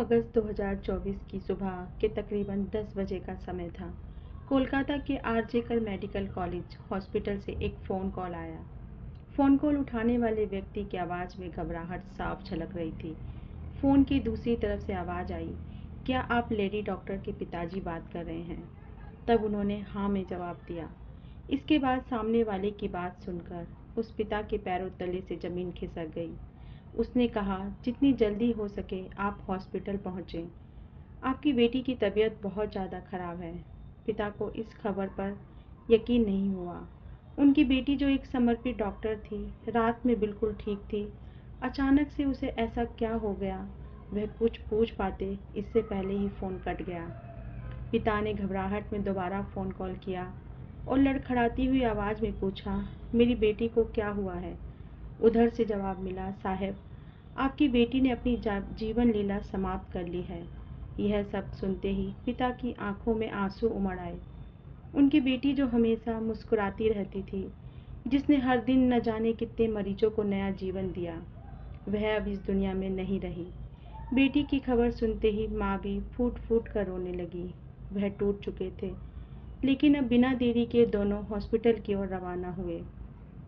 अगस्त 2024 की सुबह के तकरीबन 10 बजे का समय था। कोलकाता के आरजेकर मेडिकल कॉलेज हॉस्पिटल से एक फ़ोन कॉल आया। फ़ोन कॉल उठाने वाले व्यक्ति की आवाज़ में घबराहट साफ झलक रही थी। फ़ोन की दूसरी तरफ से आवाज़ आई, क्या आप लेडी डॉक्टर के पिताजी बात कर रहे हैं? तब उन्होंने हाँ में जवाब दिया। इसके बाद सामने वाले की बात सुनकर उस पिता के पैरों तले से ज़मीन खिसक गई। उसने कहा, जितनी जल्दी हो सके आप हॉस्पिटल पहुँचें। आपकी बेटी की तबीयत बहुत ज़्यादा ख़राब है। पिता को इस खबर पर यकीन नहीं हुआ। उनकी बेटी जो एक समर्पित डॉक्टर थी, रात में बिल्कुल ठीक थी। अचानक से उसे ऐसा क्या हो गया? वह कुछ पूछ पाते इससे पहले ही फ़ोन कट गया। पिता ने घबराहट में दोबारा फ़ोन कॉल किया और लड़खड़ाती हुई आवाज़ में पूछा, मेरी बेटी को क्या हुआ है? उधर से जवाब मिला, साहब, आपकी बेटी ने अपनी जीवन लीला समाप्त कर ली है। यह सब सुनते ही पिता की आंखों में आंसू उमड़ आए। उनकी बेटी जो हमेशा मुस्कुराती रहती थी, जिसने हर दिन न जाने कितने मरीजों को नया जीवन दिया, वह अब इस दुनिया में नहीं रही। बेटी की खबर सुनते ही माँ भी फूट फूट कर रोने लगी। वह टूट चुके थे, लेकिन अब बिना देरी के दोनों हॉस्पिटल की ओर रवाना हुए।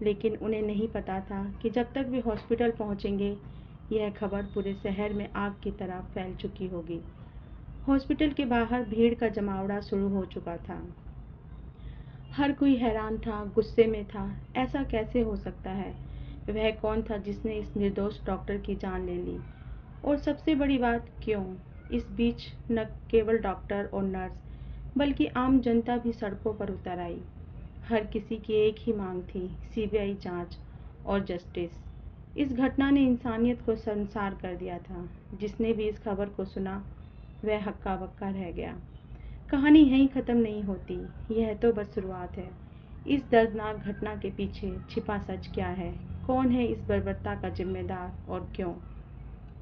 लेकिन उन्हें नहीं पता था कि जब तक वे हॉस्पिटल पहुंचेंगे, यह खबर पूरे शहर में आग की तरह फैल चुकी होगी। हॉस्पिटल के बाहर भीड़ का जमावड़ा शुरू हो चुका था। हर कोई हैरान था, गुस्से में था। ऐसा कैसे हो सकता है? वह कौन था जिसने इस निर्दोष डॉक्टर की जान ले ली? और सबसे बड़ी बात, क्यों? इस बीच न केवल डॉक्टर और नर्स, बल्कि आम जनता भी सड़कों पर उतर आई। हर किसी की एक ही मांग थी, सीबीआई जांच और जस्टिस। इस घटना ने इंसानियत को शर्मसार कर दिया था। जिसने भी इस खबर को सुना, वह हक्का बक्का रह गया। कहानी यहीं ख़त्म नहीं होती, यह तो बस शुरुआत है। इस दर्दनाक घटना के पीछे छिपा सच क्या है? कौन है इस बर्बरता का जिम्मेदार और क्यों?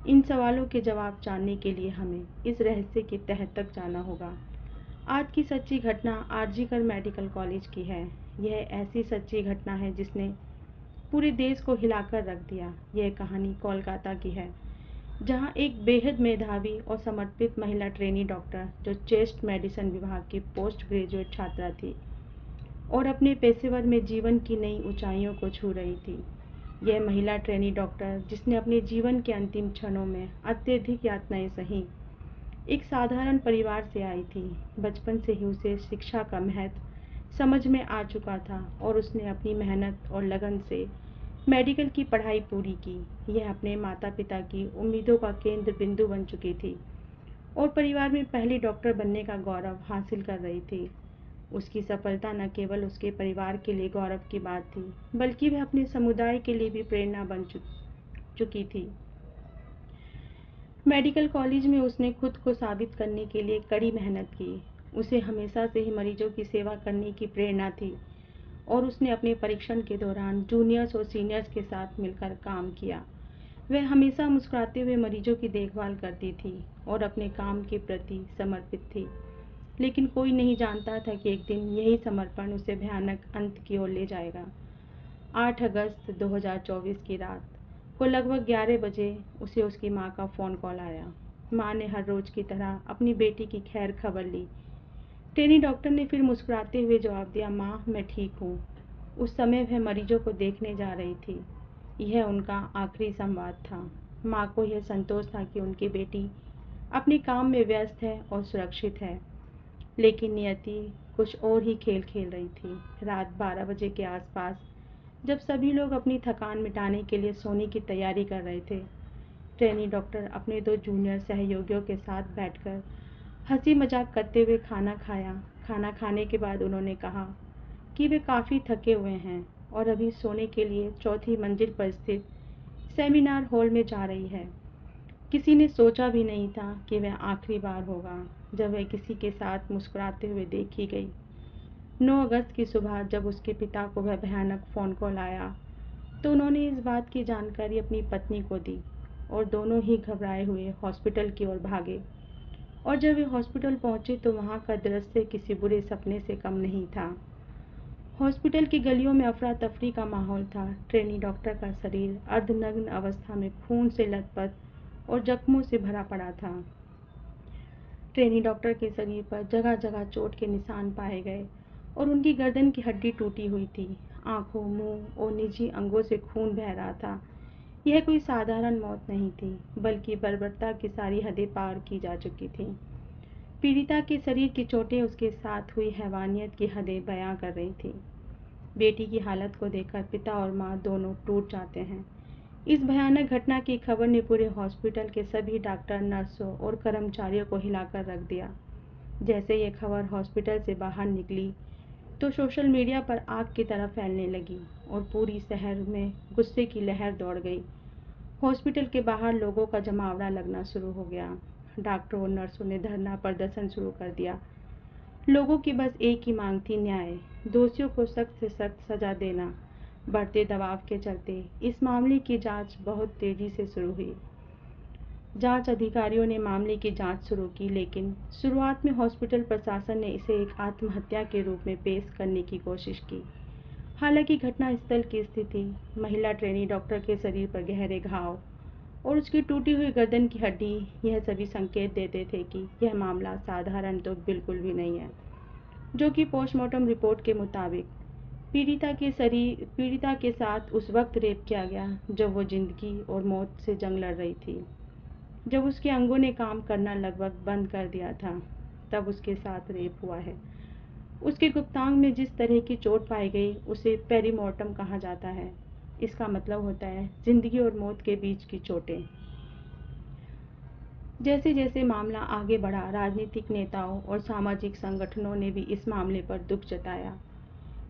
इन सवालों के जवाब जानने के लिए हमें इस रहस्य की तह तक जाना होगा। आज की सच्ची घटना आरजीकर मेडिकल कॉलेज की है। यह ऐसी सच्ची घटना है जिसने पूरे देश को हिलाकर रख दिया। यह कहानी कोलकाता की है, जहां एक बेहद मेधावी और समर्पित महिला ट्रेनी डॉक्टर, जो चेस्ट मेडिसिन विभाग की पोस्ट ग्रेजुएट छात्रा थी और अपने पेशेवर में जीवन की नई ऊंचाइयों को छू रही थी। यह महिला ट्रेनी डॉक्टर, जिसने अपने जीवन के अंतिम क्षणों में अत्यधिक यातनाएं सही, एक साधारण परिवार से आई थी। बचपन से ही उसे शिक्षा का महत्व समझ में आ चुका था और उसने अपनी मेहनत और लगन से मेडिकल की पढ़ाई पूरी की। यह अपने माता पिता की उम्मीदों का केंद्र बिंदु बन चुकी थी और परिवार में पहली डॉक्टर बनने का गौरव हासिल कर रही थी। उसकी सफलता न केवल उसके परिवार के लिए गौरव की बात थी, बल्कि वह अपने समुदाय के लिए भी प्रेरणा बन चुकी थी। मेडिकल कॉलेज में उसने खुद को साबित करने के लिए कड़ी मेहनत की। उसे हमेशा से ही मरीजों की सेवा करने की प्रेरणा थी और उसने अपने परीक्षण के दौरान जूनियर्स और सीनियर्स के साथ मिलकर काम किया। वह हमेशा मुस्कुराते हुए मरीजों की देखभाल करती थी और अपने काम के प्रति समर्पित थी। लेकिन कोई नहीं जानता था कि एक दिन यही समर्पण उसे भयानक अंत की ओर ले जाएगा। 8 अगस्त 2024 की रात को लगभग 11 बजे उसे उसकी माँ का फ़ोन कॉल आया। माँ ने हर रोज़ की तरह अपनी बेटी की खैर खबर ली। ट्रेनी डॉक्टर ने फिर मुस्कुराते हुए जवाब दिया, माँ, मैं ठीक हूँ। उस समय वह मरीजों को देखने जा रही थी। यह उनका आखिरी संवाद था। माँ को यह संतोष था कि उनकी बेटी अपने काम में व्यस्त है और सुरक्षित है। लेकिन नियति कुछ और ही खेल खेल रही थी। रात 12 बजे के आसपास, जब सभी लोग अपनी थकान मिटाने के लिए सोने की तैयारी कर रहे थे, ट्रेनी डॉक्टर अपने 2 जूनियर सहयोगियों के साथ बैठकर हंसी मजाक करते हुए खाना खाया। खाना खाने के बाद उन्होंने कहा कि वे काफ़ी थके हुए हैं और अभी सोने के लिए चौथी मंजिल पर स्थित सेमिनार हॉल में जा रही है। किसी ने सोचा भी नहीं था कि वह आखिरी बार होगा जब वह किसी के साथ मुस्कुराते हुए देखी गई। 9 अगस्त की सुबह जब उसके पिता को वह भयानक फ़ोन कॉल आया, तो उन्होंने इस बात की जानकारी अपनी पत्नी को दी और दोनों ही घबराए हुए हॉस्पिटल की ओर भागे। और जब वे हॉस्पिटल पहुंचे तो वहां का दृश्य किसी बुरे सपने से कम नहीं था। हॉस्पिटल की गलियों में अफरा तफरी का माहौल था। ट्रेनी डॉक्टर का शरीर अर्धनग्न अवस्था में खून से लथपथ और जख्मों से भरा पड़ा था। ट्रेनी डॉक्टर के शरीर पर जगह जगह चोट के निशान पाए गए और उनकी गर्दन की हड्डी टूटी हुई थी। आंखों, मुंह और निजी अंगों से खून बह रहा था। यह कोई साधारण मौत नहीं थी, बल्कि बर्बरता की सारी हदें पार की जा चुकी थीं। पीड़िता के शरीर की चोटें उसके साथ हुई हैवानियत की हदें बयां कर रही थीं। बेटी की हालत को देखकर पिता और माँ दोनों टूट जाते हैं। इस भयानक घटना की खबर ने पूरे हॉस्पिटल के सभी डॉक्टर, नर्सों और कर्मचारियों को हिलाकर रख दिया। जैसे ये खबर हॉस्पिटल से बाहर निकली तो सोशल मीडिया पर आग की तरह फैलने लगी और पूरी शहर में गुस्से की लहर दौड़ गई। हॉस्पिटल के बाहर लोगों का जमावड़ा लगना शुरू हो गया। डॉक्टरों और नर्सों ने धरना प्रदर्शन शुरू कर दिया। लोगों की बस एक ही मांग थी, न्याय। दोषियों को सख्त से सख्त सजा देना। बढ़ते दबाव के चलते इस मामले की जांच बहुत तेजी से शुरू हुई। जांच अधिकारियों ने मामले की जांच शुरू की, लेकिन शुरुआत में हॉस्पिटल प्रशासन ने इसे एक आत्महत्या के रूप में पेश करने की कोशिश की। हालांकि घटनास्थल की स्थिति, महिला ट्रेनी डॉक्टर के शरीर पर गहरे घाव और उसकी टूटी हुई गर्दन की हड्डी, यह सभी संकेत देते थे कि यह मामला साधारण तो बिल्कुल भी नहीं है। जो कि पोस्टमार्टम रिपोर्ट के मुताबिक पीड़िता के साथ उस वक्त रेप किया गया जब वो जिंदगी और मौत से जंग लड़ रही थी। जब उसके अंगों ने काम करना लगभग बंद कर दिया था, तब उसके साथ रेप हुआ है। उसके गुप्तांग में जिस तरह की चोट पाई गई उसे पेरीमोर्टम कहा जाता है। इसका मतलब होता है जिंदगी और मौत के बीच की चोटें। जैसे जैसे मामला आगे बढ़ा, राजनीतिक नेताओं और सामाजिक संगठनों ने भी इस मामले पर दुख जताया।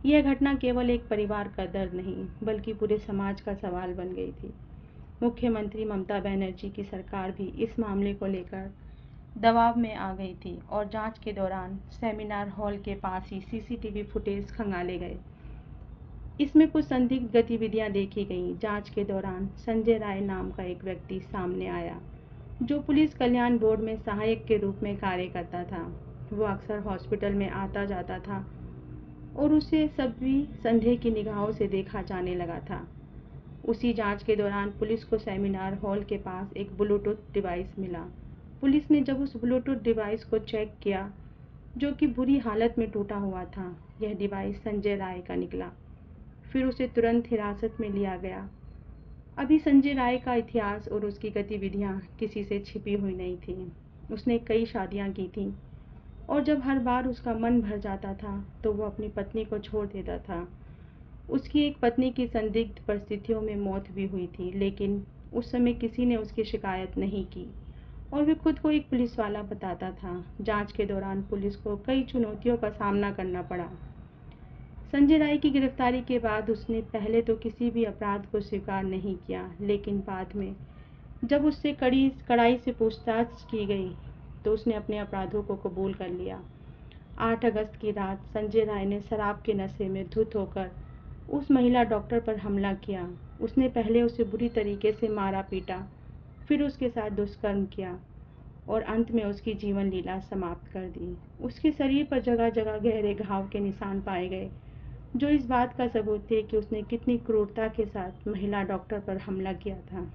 यह घटना केवल एक परिवार का दर्द नहीं, बल्कि पूरे समाज का सवाल बन गई थी। मुख्यमंत्री ममता बनर्जी की सरकार भी इस मामले को लेकर दबाव में आ गई थी और जांच के दौरान सेमिनार हॉल के पास ही सीसीटीवी फुटेज खंगाले गए। इसमें कुछ संदिग्ध गतिविधियां देखी गईं। जांच के दौरान संजय राय नाम का एक व्यक्ति सामने आया, जो पुलिस कल्याण बोर्ड में सहायक के रूप में कार्य करता था। वो अक्सर हॉस्पिटल में आता जाता था और उसे सभी संदेह की निगाहों से देखा जाने लगा था। उसी जांच के दौरान पुलिस को सेमिनार हॉल के पास एक ब्लूटूथ डिवाइस मिला। पुलिस ने जब उस ब्लूटूथ डिवाइस को चेक किया, जो कि बुरी हालत में टूटा हुआ था, यह डिवाइस संजय राय का निकला। फिर उसे तुरंत हिरासत में लिया गया। अभी संजय राय का इतिहास और उसकी गतिविधियां किसी से छिपी हुई नहीं थी। उसने कई शादियां की थीं और जब हर बार उसका मन भर जाता था तो वो अपनी पत्नी को छोड़ देता था। उसकी एक पत्नी की संदिग्ध परिस्थितियों में मौत भी हुई थी, लेकिन उस समय किसी ने उसकी शिकायत नहीं की और वे खुद को एक पुलिस वाला बताता था। जांच के दौरान पुलिस को कई चुनौतियों का सामना करना पड़ा। संजय राय की गिरफ्तारी के बाद उसने पहले तो किसी भी अपराध को स्वीकार नहीं किया, लेकिन बाद में जब उससे कड़ाई से पूछताछ की गई तो उसने अपने अपराधों को कबूल कर लिया। 8 अगस्त की रात संजय राय ने शराब के नशे में धुत होकर उस महिला डॉक्टर पर हमला किया। उसने पहले उसे बुरी तरीके से मारा पीटा, फिर उसके साथ दुष्कर्म किया और अंत में उसकी जीवन लीला समाप्त कर दी। उसके शरीर पर जगह जगह गहरे घाव के निशान पाए गए, जो इस बात का सबूत थे कि उसने कितनी क्रूरता के साथ महिला डॉक्टर पर हमला किया था।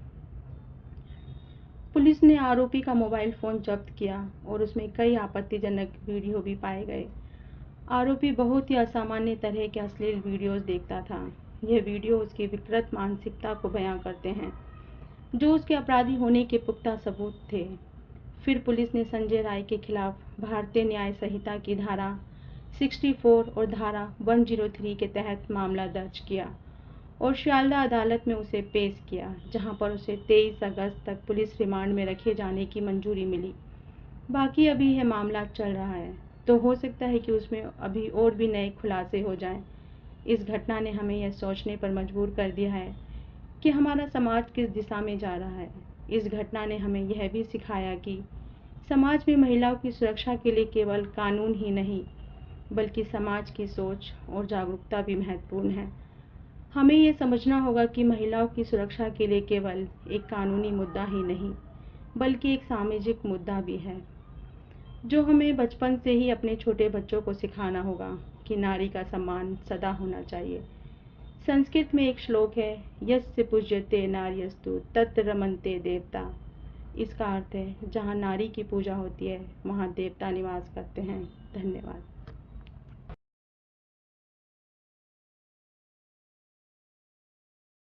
पुलिस ने आरोपी का मोबाइल फ़ोन जब्त किया और उसमें कई आपत्तिजनक वीडियो भी पाए गए। आरोपी बहुत ही असामान्य तरह के अश्लील वीडियोस देखता था। यह वीडियो उसकी विकृत मानसिकता को बयां करते हैं, जो उसके अपराधी होने के पुख्ता सबूत थे। फिर पुलिस ने संजय राय के खिलाफ भारतीय न्याय संहिता की धारा 64 और धारा 103 के तहत मामला दर्ज किया और शियालदा अदालत में उसे पेश किया, जहां पर उसे 23 अगस्त तक पुलिस रिमांड में रखे जाने की मंजूरी मिली। बाकी अभी यह मामला चल रहा है, तो हो सकता है कि उसमें अभी और भी नए खुलासे हो जाएं। इस घटना ने हमें यह सोचने पर मजबूर कर दिया है कि हमारा समाज किस दिशा में जा रहा है। इस घटना ने हमें यह भी सिखाया कि समाज में महिलाओं की सुरक्षा के लिए केवल कानून ही नहीं, बल्कि समाज की सोच और जागरूकता भी महत्वपूर्ण है। हमें ये समझना होगा कि महिलाओं की सुरक्षा के लिए केवल एक कानूनी मुद्दा ही नहीं, बल्कि एक सामाजिक मुद्दा भी है, जो हमें बचपन से ही अपने छोटे बच्चों को सिखाना होगा कि नारी का सम्मान सदा होना चाहिए। संस्कृत में एक श्लोक है, यस्य पूज्यते नार्यस्तु तत्र रमन्ते देवता। इसका अर्थ है जहाँ नारी की पूजा होती है वहाँ देवता निवास करते हैं। धन्यवाद।